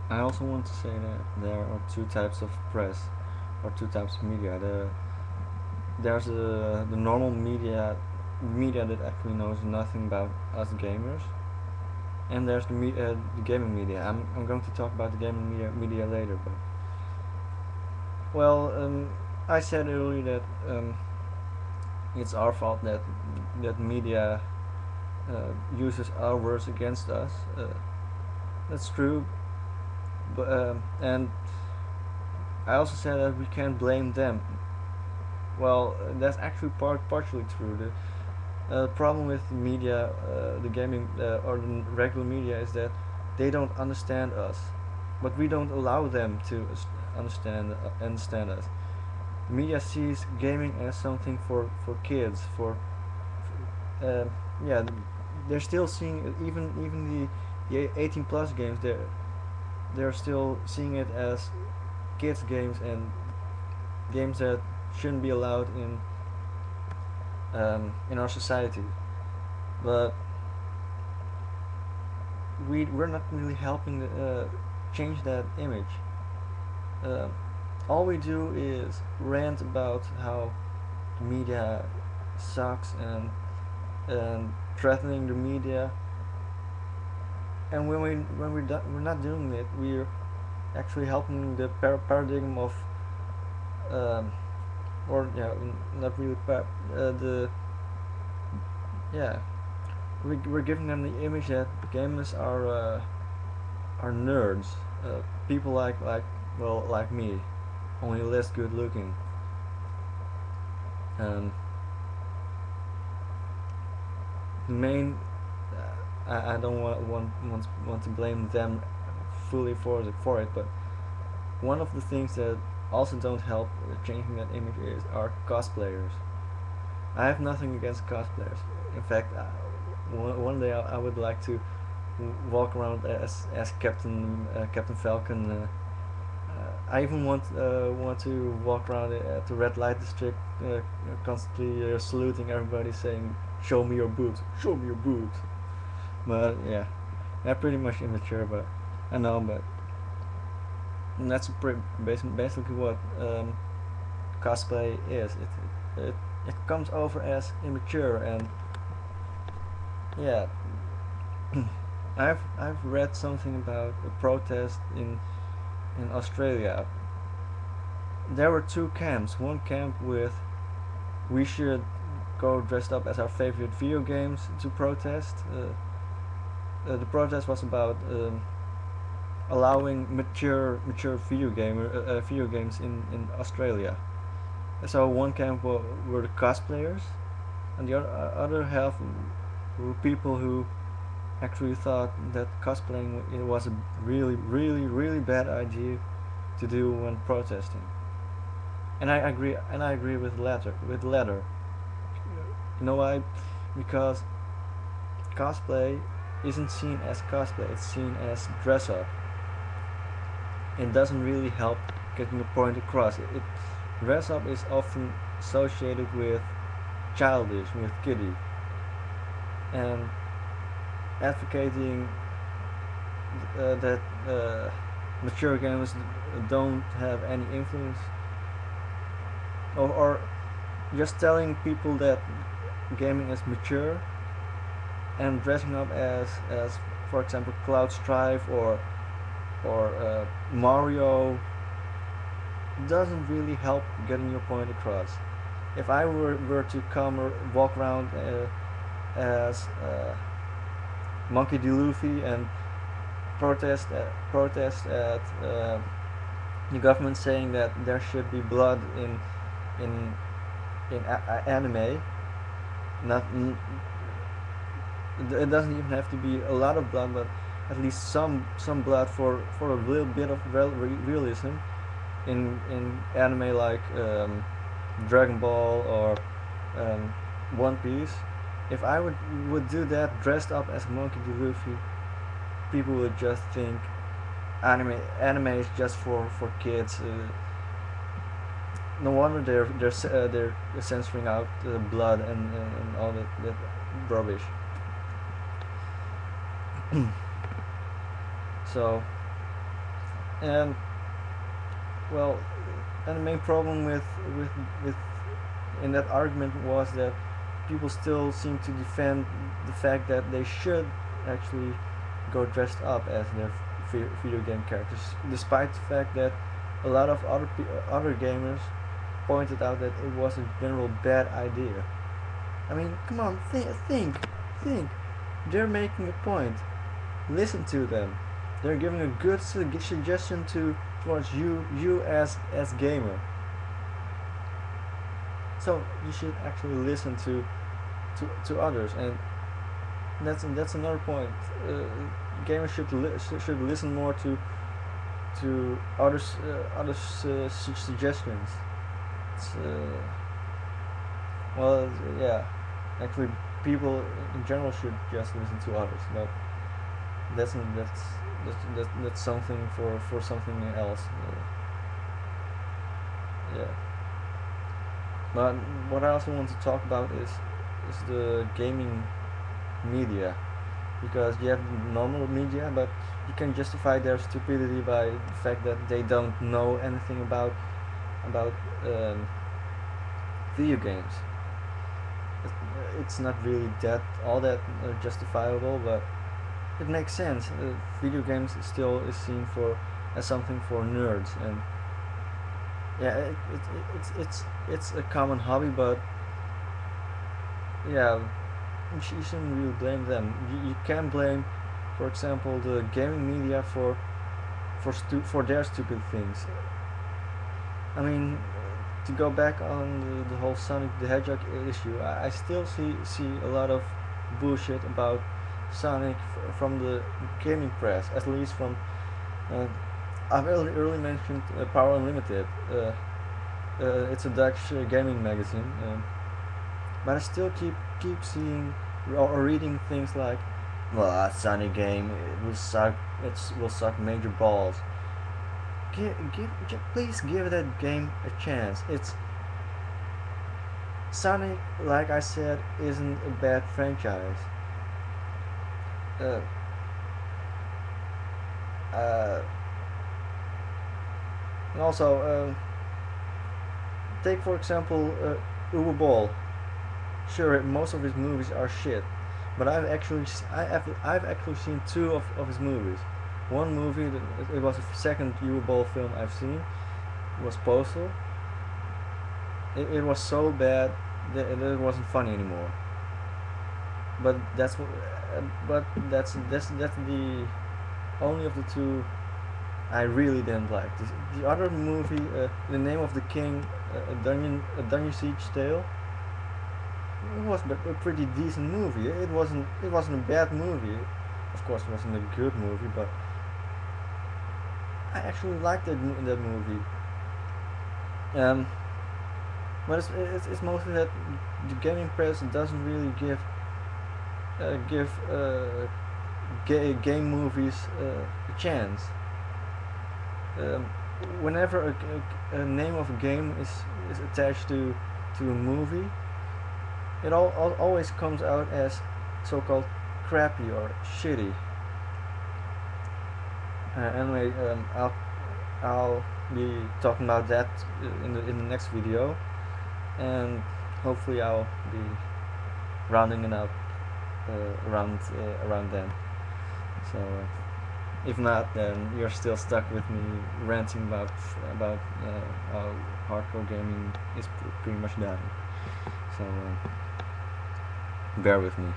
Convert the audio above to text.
I also want to say that there are two types of press, or two types of media. There's the normal media that actually knows nothing about us gamers, and there's the gaming media. I'm going to talk about the gaming media later, but well, I said earlier that it's our fault that media uses our words against us. That's true, but and I also said that we can't blame them. Well, that's actually partially true. The problem with media, the gaming or the regular media, is that they don't understand us, but we don't allow them to understand us. Media sees gaming as something for kids, uh, yeah, they're still seeing even the 18 plus games. They're still seeing it as kids games and games that shouldn't be allowed in our society. But we're not really helping change that image. Uh, all we do is rant about how media sucks and threatening the media. And we're not doing it, we're actually helping the paradigm of um, or yeah, not really the yeah, we're giving them the image that gamers are nerds, people like me, only less good looking. Um, the main I don't want to blame them fully for it, but one of the things that also don't help changing that image is are cosplayers. I have nothing against cosplayers. In fact, one day I would like to walk around as Captain Falcon. I even want to walk around at the red light district, constantly saluting everybody, saying, "Show me your boobs, show me your boobs." But yeah, that's pretty much immature. But I know, but that's basically what cosplay is. It comes over as immature, and yeah, I've read something about a protest in Australia. There were two camps. One camp with we should go dressed up as our favorite video games to protest. The protest was about allowing mature video games in Australia. So one camp were the cosplayers, and the other half were people who actually thought that cosplaying it was a really bad idea to do when protesting. And I agree with the latter. You know why? Because cosplay isn't seen as cosplay; it's seen as dress up. It doesn't really help getting the point across. Dress up is often associated with childish, with kiddie, and advocating that mature gamers don't have any influence, or just telling people that gaming is mature and dressing up as for example Cloud Strife or Mario doesn't really help getting your point across. If I were to come or walk around as Monkey D. Luffy and protest at the government saying that there should be blood in anime, not it doesn't even have to be a lot of blood, but at least some blood for a little bit of realism in anime like Dragon Ball or um, One Piece. If I would do that dressed up as Monkey D. Luffy, people would just think anime is just for kids. No wonder they're censoring out blood and all that rubbish. So And well, and the main problem with with in that argument was that people still seem to defend the fact that they should actually go dressed up as their video game characters, despite the fact that a lot of other gamers pointed out that it was a general bad idea. I mean, come on, think. They're making a point. Listen to them. They're giving a good suggestion towards you as gamer. So you should actually listen to others, and that's another point. Gamers should listen more to others suggestions. It's, well, yeah, actually, people in general should just listen to others, but that's that's something for something else. Yeah. But what I also want to talk about is the gaming media, because you have normal media, but you can justify their stupidity by the fact that they don't know anything about um, video games. It's not really that all that justifiable, but it makes sense. Video games still is seen for as something for nerds, and yeah, it's a common hobby, but yeah, you shouldn't really blame them. You can blame, for example, the gaming media for their stupid things. I mean, to go back on the whole Sonic the Hedgehog issue, I still see a lot of bullshit about Sonic from the gaming press, at least from. Uh, I've early mentioned Power Unlimited. It's a Dutch gaming magazine, but I still keep seeing or reading things like, "Well, a Sonic game it will suck. It will suck major balls." Please give that game a chance. It's Sonic, like I said, isn't a bad franchise. Uh, uh, and also, take for example Uwe Boll. Sure, most of his movies are shit, but I've actually seen two of his movies. One movie, it was the second Uwe Boll film I've seen, was Postal. It was so bad that it wasn't funny anymore. But that's the only of the two I really didn't like. The other movie, The Name of the King, a Dungeon Siege Tale, it was a pretty decent movie. It wasn't a bad movie. Of course, it wasn't a good movie, but I actually liked that movie. Um, but it's mostly that the gaming press doesn't really give game movies a chance. Um, Whenever a name of a game is attached to a movie, it always comes out as so-called crappy or shitty. Anyway, I'll be talking about that in the next video, and hopefully I'll be rounding it up around then. So if not, then you're still stuck with me ranting about how hardcore gaming is pretty much dying. So bear with me.